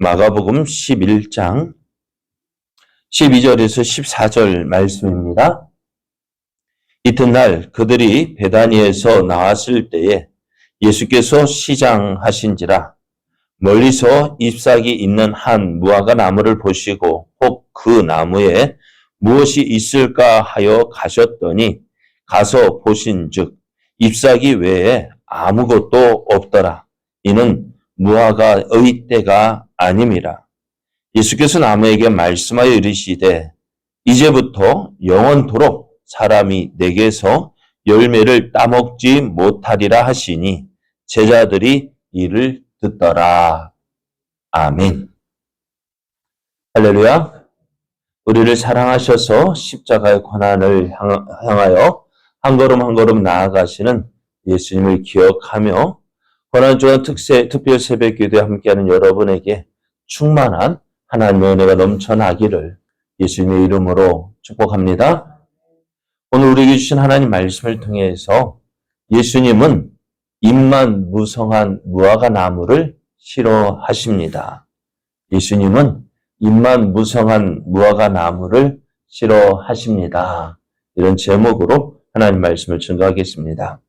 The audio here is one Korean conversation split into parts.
마가복음 11장 12절에서 14절 말씀입니다. 이튿날 그들이 베다니에서 나왔을 때에 예수께서 시장하신지라 멀리서 잎사귀 있는 한 무화과 나무를 보시고 혹 그 나무에 무엇이 있을까 하여 가셨더니 가서 보신즉 잎사귀 외에 아무것도 없더라. 이는 무화과의 때가 아님이라. 예수께서 나무에게 말씀하여 이르시되 이제부터 영원토록 사람이 내게서 열매를 따먹지 못하리라 하시니 제자들이 이를 듣더라. 아멘. 할렐루야. 우리를 사랑하셔서 십자가의 고난을 향하여 한 걸음 한 걸음 나아가시는 예수님을 기억하며 고난주간 특별 새벽 기도에 함께하는 여러분에게 충만한 하나님의 은혜가 넘쳐나기를 예수님의 이름으로 축복합니다. 오늘 우리에게 주신 하나님 말씀을 통해서 예수님은 잎만 무성한 무화과 나무를 싫어하십니다. 예수님은 잎만 무성한 무화과 나무를 싫어하십니다. 이런 제목으로 하나님 말씀을 증거하겠습니다.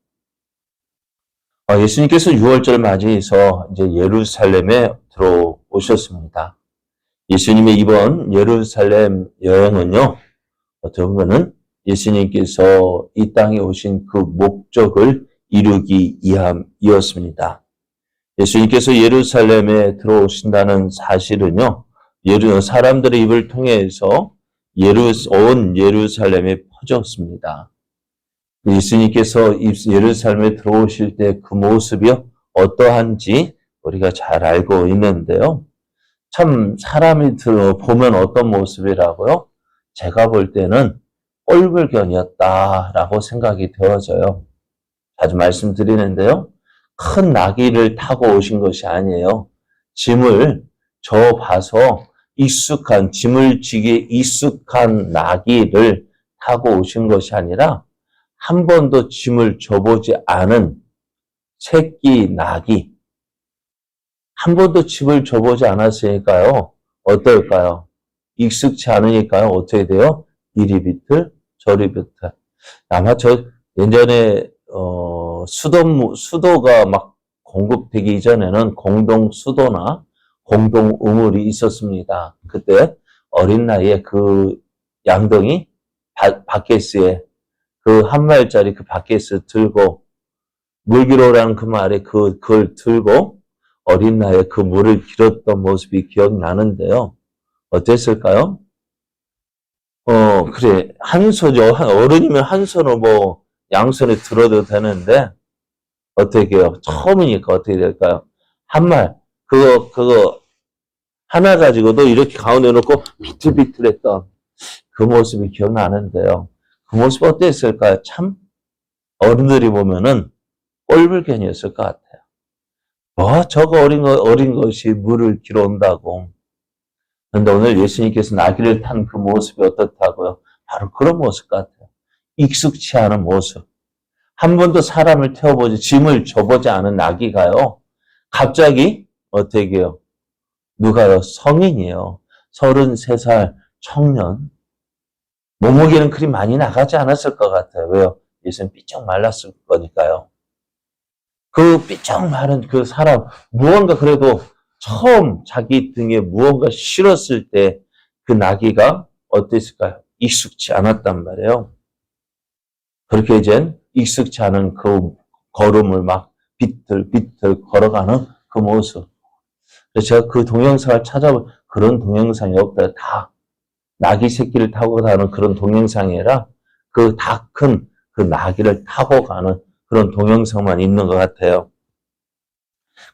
예수님께서 6월절 맞이해서 이제 예루살렘에 들어오셨습니다. 예수님의 이번 예루살렘 여행은요, 어떻게 보면은 예수님께서 이 땅에 오신 그 목적을 이루기 위함이었습니다. 예수님께서 예루살렘에 들어오신다는 사실은요, 사람들의 입을 통해서 온 예루살렘에 퍼졌습니다. 예수님께서 예루살렘에 들어오실 때 그 모습이 어떠한지 우리가 잘 알고 있는데요. 참 사람이 보면 어떤 모습이라고요? 제가 볼 때는 꼴불견이었다라고 생각이 되어져요. 자주 말씀드리는데요. 큰 나귀를 타고 오신 것이 아니에요. 짐을 져봐서 짐을 지기에 익숙한 나귀를 타고 오신 것이 아니라 한 번도 짐을 져보지 않은 새끼 나귀. 한 번도 짐을 져보지 않았으니까요. 어떨까요? 익숙치 않으니까요. 어떻게 돼요? 이리 비틀, 저리 비틀. 아마 예전에 수도가 막 공급되기 이전에는 공동 수도나 공동 우물이 있었습니다. 그때 어린 나이에 그 양동이 바켓스에 그 한 마일짜리 그 바켓스 들고 물기로라는 그 말에 그걸 들고 어린 나이에 그 물을 길었던 모습이 기억나는데요. 어땠을까요? 그래. 어른이면 한 손을 양손에 들어도 되는데, 어떻게 해요? 처음이니까 어떻게 될까요? 그거, 하나 가지고도 이렇게 가운데 놓고 비틀비틀했던 그 모습이 기억나는데요. 그 모습 어땠을까요? 참, 어른들이 보면은 꼴불견이었을 것 같아요. 저거 어린 것이 물을 길어온다고. 그런데 오늘 예수님께서 나귀를 탄 그 모습이 어떻다고요? 바로 그런 모습 같아요. 익숙치 않은 모습. 한 번도 사람을 짐을 져보지 않은 나귀가요. 갑자기 어떻게 해요? 누가요? 성인이에요. 33살 청년. 몸무게는 그리 많이 나가지 않았을 것 같아요. 왜요? 예수님 삐쩍 말랐을 거니까요. 그 삐쩍 마른 그 사람, 무언가 그래도 처음 자기 등에 무언가 실었을 때 그 나귀가 어땠을까요? 익숙치 않았단 말이에요. 그렇게 이젠 익숙치 않은 그 걸음을 막 비틀비틀 걸어가는 그 모습. 그래서 제가 그 동영상을 찾아보면 그런 동영상이 없다. 다 나귀 새끼를 타고 가는 그런 동영상이 아니라 그 다 큰 그 나귀를 타고 가는 그런 동영상만 있는 것 같아요.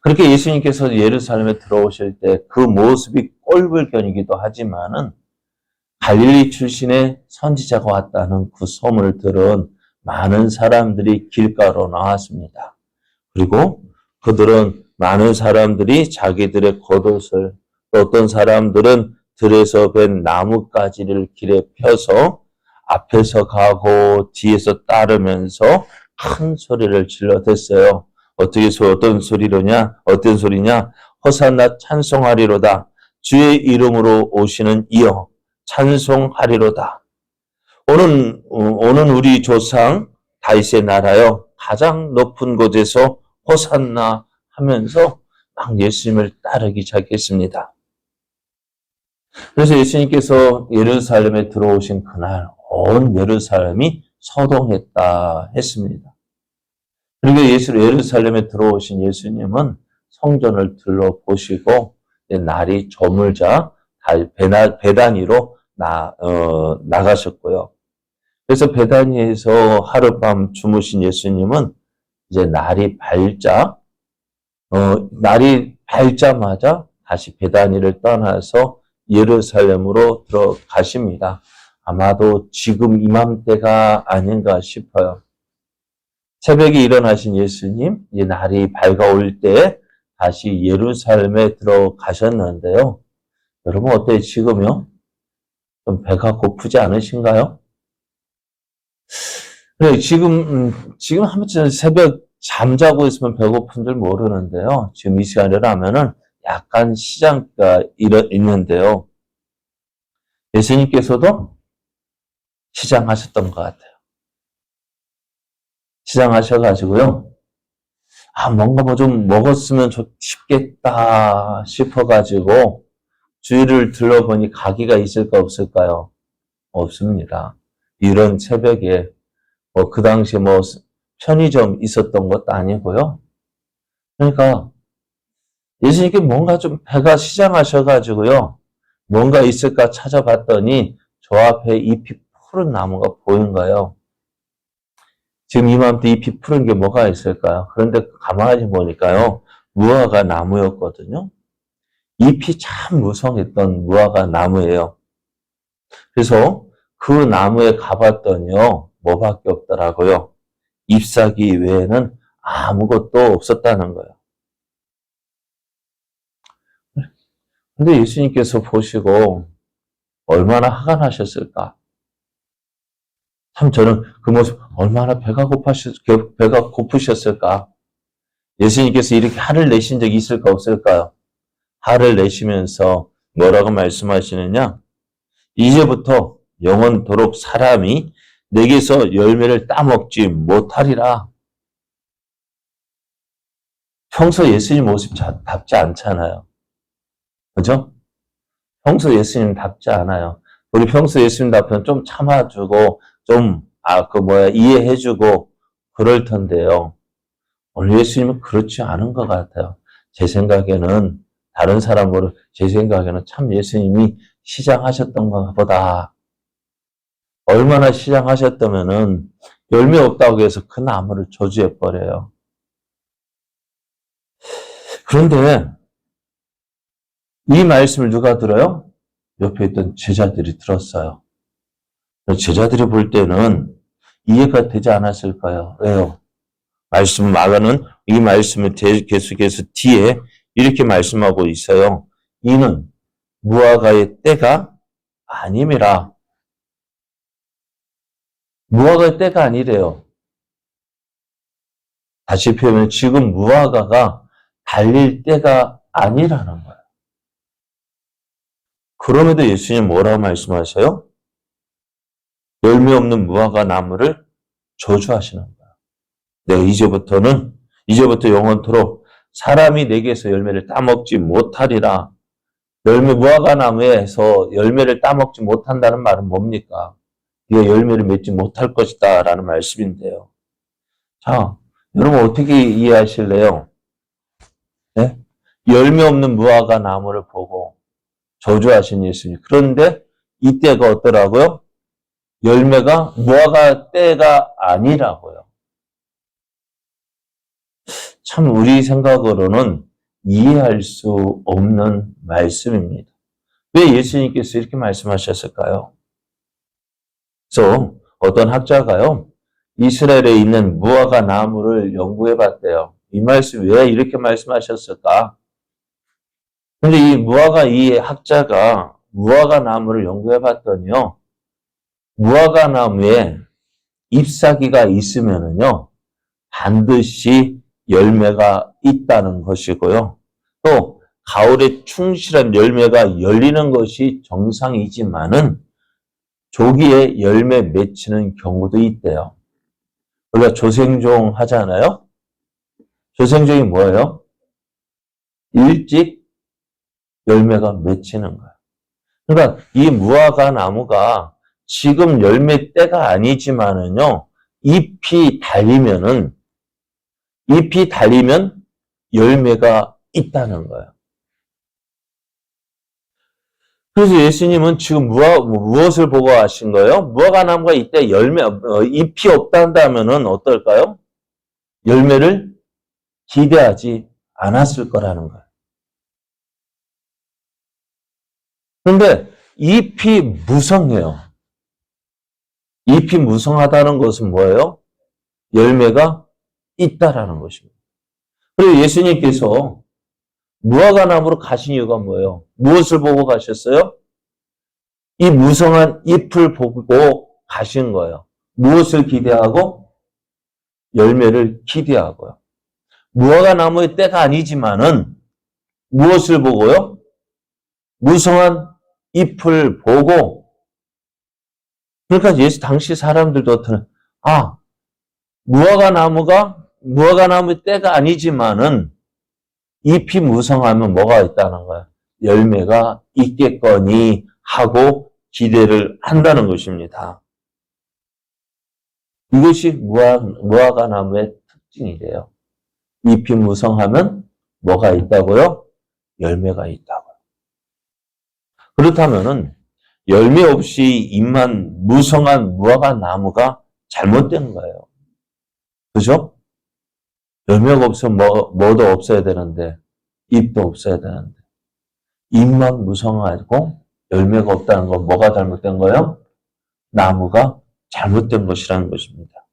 그렇게 예수님께서 예루살렘에 들어오실 때 그 모습이 꼴불견이기도 하지만은 갈릴리 출신의 선지자가 왔다는 그 소문을 들은 많은 사람들이 길가로 나왔습니다. 그리고 많은 사람들이 자기들의 겉옷을, 또 어떤 사람들은 들에서 벤 나뭇가지를 길에 펴서 앞에서 가고 뒤에서 따르면서 큰 소리를 질러댔어요. 어떤 소리냐? 호산나 찬송하리로다. 주의 이름으로 오시는 이여 찬송하리로다. 오는 우리 조상 다윗의 나라여 가장 높은 곳에서 호산나 하면서 막 예수님을 따르기 시작했습니다. 그래서 예수님께서 예루살렘에 들어오신 그날 온 예루살렘이 소동했다 했습니다. 그리고 예루살렘에 들어오신 예수님은 성전을 둘러보시고 날이 저물자 베다니로 나가셨고요. 그래서 베다니에서 하룻밤 주무신 예수님은 이제 날이 밝자마자 다시 베다니를 떠나서 예루살렘으로 들어가십니다. 아마도 지금 이맘때가 아닌가 싶어요. 새벽에 일어나신 예수님, 이제 날이 밝아올 때 다시 예루살렘에 들어가셨는데요. 여러분 어때요? 지금요? 좀 배가 고프지 않으신가요? 그래, 지금 한번 새벽 잠자고 있으면 배고픈 줄 모르는데요. 지금 이 시간이라면은 약간 시장가 있는데요. 예수님께서도 시장하셨던 것 같아요. 시장하셔가지고요. 뭔가 뭐 좀 먹었으면 좋겠다 싶어가지고 주위를 둘러보니 가게가 있을까 없을까요? 없습니다. 이런 새벽에 그 당시에 편의점 있었던 것도 아니고요. 그러니까 예수님께 뭔가 좀 배가 시장하셔가지고요. 뭔가 있을까 찾아봤더니 저 앞에 잎이 푸른 나무가 보인 거예요. 지금 이맘때 잎이 푸른 게 뭐가 있을까요? 그런데 가만히 보니까요. 무화과 나무였거든요. 잎이 참 무성했던 무화과 나무예요. 그래서 그 나무에 가봤더니요. 뭐밖에 없더라고요. 잎사귀 외에는 아무것도 없었다는 거예요. 근데 예수님께서 보시고 얼마나 화가 나셨을까? 참 저는 그 모습 얼마나 배가 고프셨을까? 예수님께서 이렇게 화를 내신 적이 있을까 없을까요? 화를 내시면서 뭐라고 말씀하시느냐? 이제부터 영원토록 사람이 내게서 열매를 따먹지 못하리라. 평소 예수님 모습 답지 않잖아요. 그죠? 평소 예수님 답지 않아요. 우리 평소 예수님 답변 좀 참아주고, 이해해주고, 그럴 텐데요. 오늘 예수님은 그렇지 않은 것 같아요. 제 생각에는, 다른 사람으로, 제 생각에는 참 예수님이 시장하셨던 것보다, 얼마나 시장하셨다면은, 열매 없다고 해서 그 나무를 저주해버려요. 그런데, 이 말씀을 누가 들어요? 옆에 있던 제자들이 들었어요. 제자들이 볼 때는 이해가 되지 않았을까요? 왜요? 마가는 이 말씀을 계속해서 뒤에 이렇게 말씀하고 있어요. 이는 무화과의 때가 아님이라. 무화과의 때가 아니래요. 다시 표현하면 지금 무화과가 달릴 때가 아니라는 거예요. 그럼에도 예수님 뭐라고 말씀하셔요? 열매 없는 무화과 나무를 저주하시는 거예요. 내가 이제부터 영원토록 사람이 내게서 열매를 따먹지 못하리라. 무화과 나무에서 열매를 따먹지 못한다는 말은 뭡니까? 네가 열매를 맺지 못할 것이다 라는 말씀인데요. 자, 여러분 어떻게 이해하실래요? 네? 열매 없는 무화과 나무를 보고 저주하신 예수님. 그런데 이때가 어떠라고요? 열매가 무화과 때가 아니라고요. 참 우리 생각으로는 이해할 수 없는 말씀입니다. 왜 예수님께서 이렇게 말씀하셨을까요? 그래서 어떤 학자가요. 이스라엘에 있는 무화과 나무를 연구해 봤대요. 이 말씀 왜 이렇게 말씀하셨을까? 근데 이 학자가 무화과 나무를 연구해 봤더니요. 무화과 나무에 잎사귀가 있으면은요, 반드시 열매가 있다는 것이고요. 또 가을에 충실한 열매가 열리는 것이 정상이지만은 조기에 열매 맺히는 경우도 있대요. 우리가 조생종 하잖아요. 조생종이 뭐예요? 일찍 열매가 맺히는 거예요. 그러니까 이 무화과 나무가 지금 열매 때가 아니지만은요, 잎이 달리면 열매가 있다는 거예요. 그래서 예수님은 지금 무엇을 보고 하신 거예요? 무화과 나무가 이때 잎이 없다 한다면은 어떨까요? 열매를 기대하지 않았을 거라는 거예요. 그런데 잎이 무성해요. 잎이 무성하다는 것은 뭐예요? 열매가 있다라는 것입니다. 그리고 예수님께서 무화과 나무로 가신 이유가 뭐예요? 무엇을 보고 가셨어요? 이 무성한 잎을 보고 가신 거예요. 무엇을 기대하고? 열매를 기대하고요. 무화과 나무의 때가 아니지만은 무엇을 보고요? 무성한 잎을 보고, 그러니까 당시 사람들도 무화과 나무의 때가 아니지만은 잎이 무성하면 뭐가 있다는 거야? 열매가 있겠거니 하고 기대를 한다는 것입니다. 이것이 무화과 나무의 특징이래요. 잎이 무성하면 뭐가 있다고요? 열매가 있다고요. 그렇다면은 열매 없이 잎만 무성한 무화과 나무가 잘못된 거예요. 그죠? 열매가 없으면 뭐도 없어야 되는데, 잎도 없어야 되는데, 잎만 무성하고 열매가 없다는 건 뭐가 잘못된 거예요? 나무가 잘못된 것이라는 것입니다.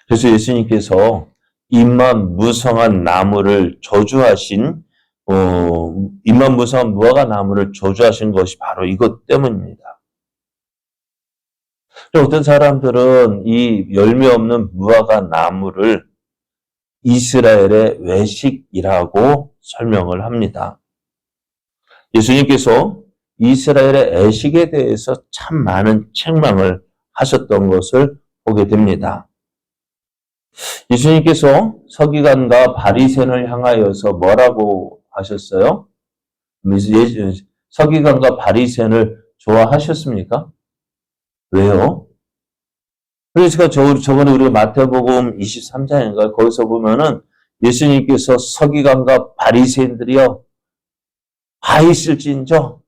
그래서 예수님께서 잎만 무성한 나무를 잎만 무성한 무화과 나무를 저주하신 것이 바로 이것 때문입니다. 어떤 사람들은 이 열매 없는 무화과 나무를 이스라엘의 외식이라고 설명을 합니다. 예수님께서 이스라엘의 애식에 대해서 참 많은 책망을 하셨던 것을 보게 됩니다. 예수님께서 서기관과 바리새인을 향하여서 뭐라고 하셨어요? 서기관과 바리새인을 좋아하셨습니까? 왜요? 그래서 저번에 우리가 마태복음 23장인가 거기서 보면은 예수님께서 서기관과 바리새인들이요 다 있을진저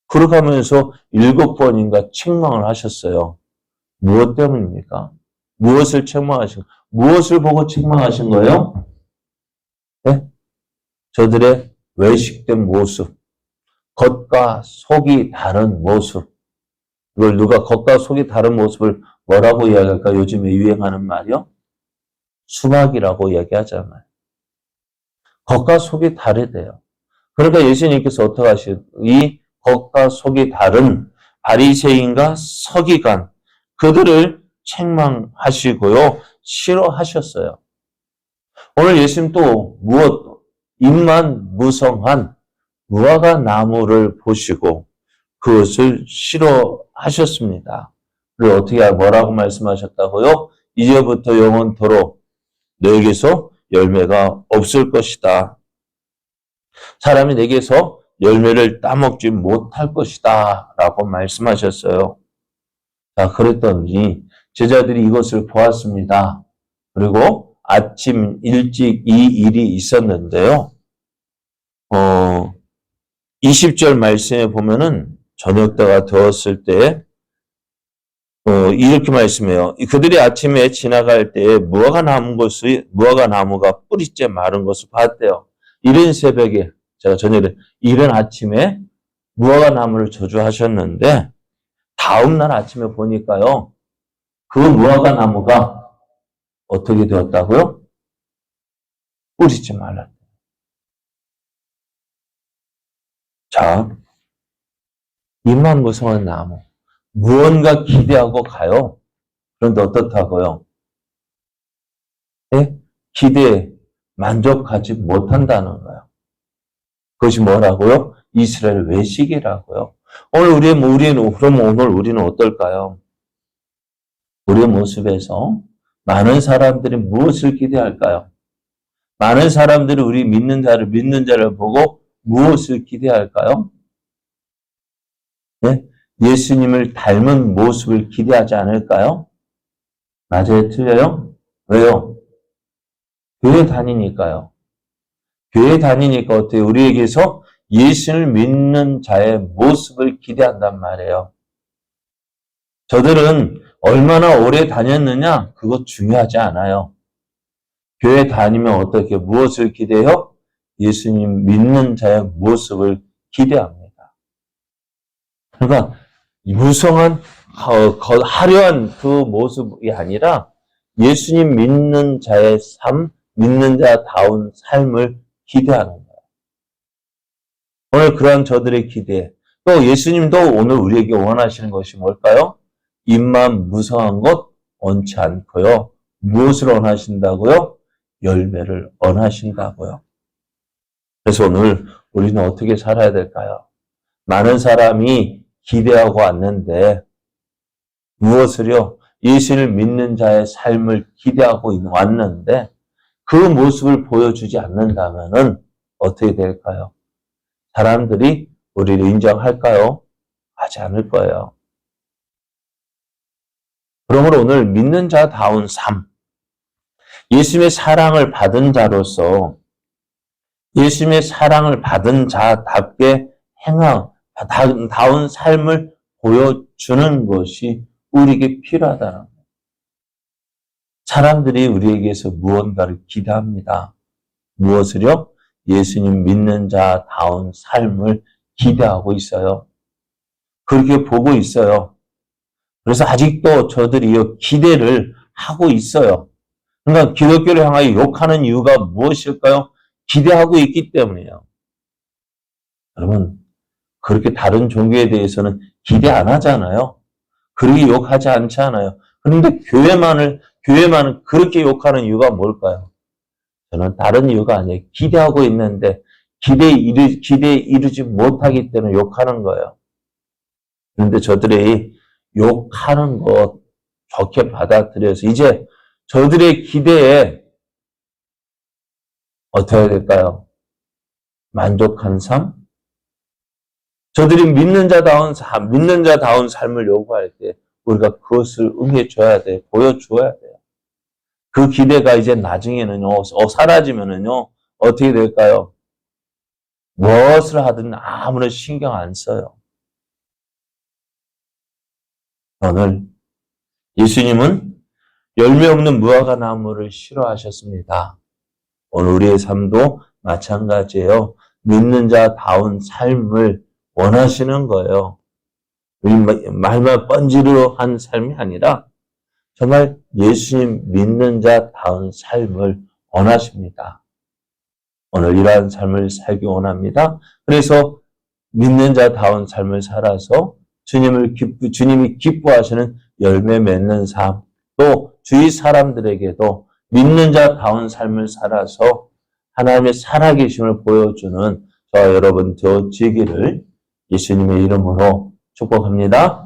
그렇게 하면서 7번인가 책망을 하셨어요. 무엇 때문입니까? 무엇을 보고 책망하신 거예요? 네? 저들의 외식된 모습, 겉과 속이 다른 모습. 이걸 누가 겉과 속이 다른 모습을 뭐라고 이야기할까? 요즘에 유행하는 말이요? 수박이라고 얘기하잖아요. 겉과 속이 다르대요. 그러니까 예수님께서 어떻게 이 겉과 속이 다른 바리새인과 서기관, 그들을 책망하시고요. 싫어하셨어요. 오늘 예수님 또 잎만 무성한 무화과 나무를 보시고 그것을 싫어하셨습니다. 그리고 뭐라고 말씀하셨다고요? 이제부터 영원토록 너에게서 열매가 없을 것이다. 사람이 내게서 열매를 따먹지 못할 것이다. 라고 말씀하셨어요. 자, 그랬더니 제자들이 이것을 보았습니다. 그리고 아침 일찍 이 일이 있었는데요. 20절 말씀에 보면은 저녁 때가 되었을 때 이렇게 말씀해요. 그들이 아침에 지나갈 때에 무화과 나무가 뿌리째 마른 것을 봤대요. 이른 새벽에 제가 저녁에 이른 아침에 무화과 나무를 저주하셨는데 다음 날 아침에 보니까요. 그 무화과 나무가 어떻게 되었다고요? 뿌리째 말랐대요. 자, 잎만 무성한 나무. 무언가 기대하고 가요. 그런데 어떻다고요? 네? 기대에 만족하지 못한다는 거예요. 그것이 뭐라고요? 이스라엘 외식이라고요. 그럼 오늘 우리는 어떨까요? 우리의 모습에서 많은 사람들이 무엇을 기대할까요? 많은 사람들이 우리 믿는 자를 보고 무엇을 기대할까요? 네? 예수님을 닮은 모습을 기대하지 않을까요? 맞아요? 틀려요? 왜요? 교회 다니니까요. 교회 다니니까 어때요? 우리에게서 예수를 믿는 자의 모습을 기대한단 말이에요. 저들은 얼마나 오래 다녔느냐? 그것 중요하지 않아요. 교회 다니면 어떻게, 무엇을 기대해요? 예수님 믿는 자의 모습을 기대합니다. 그러니까 무성한, 화려한 그 모습이 아니라 예수님 믿는 자의 삶, 믿는 자다운 삶을 기대하는 거예요. 오늘 그런 저들의 기대, 또 예수님도 오늘 우리에게 원하시는 것이 뭘까요? 입만 무성한 것 원치 않고요. 무엇을 원하신다고요? 열매를 원하신다고요. 그래서 오늘 우리는 어떻게 살아야 될까요? 많은 사람이 기대하고 왔는데 무엇을요? 예수를 믿는 자의 삶을 기대하고 왔는데 그 모습을 보여주지 않는다면 어떻게 될까요? 사람들이 우리를 인정할까요? 하지 않을 거예요. 그러므로 오늘 믿는 자다운 삶, 예수님의 사랑을 받은 자로서 예수님의 사랑을 받은 자답게 다운 삶을 보여주는 것이 우리에게 필요하다는 거예요. 사람들이 우리에게서 무언가를 기대합니다. 무엇을요? 예수님 믿는 자다운 삶을 기대하고 있어요. 그렇게 보고 있어요. 그래서 아직도 저들이 이 기대를 하고 있어요. 그러니까 기독교를 향하여 욕하는 이유가 무엇일까요? 기대하고 있기 때문이에요. 여러분, 그렇게 다른 종교에 대해서는 기대 안 하잖아요. 그렇게 욕하지 않잖아요. 그런데 교회만은 그렇게 욕하는 이유가 뭘까요? 저는 다른 이유가 아니에요. 기대하고 있는데 기대에 이르지 못하기 때문에 욕하는 거예요. 그런데 저들이 욕하는 것 좋게 받아들여서 이제 저들의 기대에 어떻게 해야 될까요? 만족한 삶? 저들이 믿는 자다운 삶을 요구할 때 우리가 그것을 응해줘야 돼, 보여줘야 돼요. 그 기대가 이제 나중에는요, 사라지면은요, 어떻게 될까요? 무엇을 하든 아무런 신경 안 써요. 오늘 예수님은 열매 없는 무화과 나무를 싫어하셨습니다. 오늘 우리의 삶도 마찬가지예요. 믿는 자다운 삶을 원하시는 거예요. 말만 번지르르 한 삶이 아니라 정말 예수님 믿는 자다운 삶을 원하십니다. 오늘 이러한 삶을 살기 원합니다. 그래서 믿는 자다운 삶을 살아서 주님이 기뻐하시는 열매 맺는 삶, 또 주위 사람들에게도 믿는 자다운 삶을 살아서 하나님의 살아계심을 보여주는 저와 여러분 되어지기를 예수님의 이름으로 축복합니다.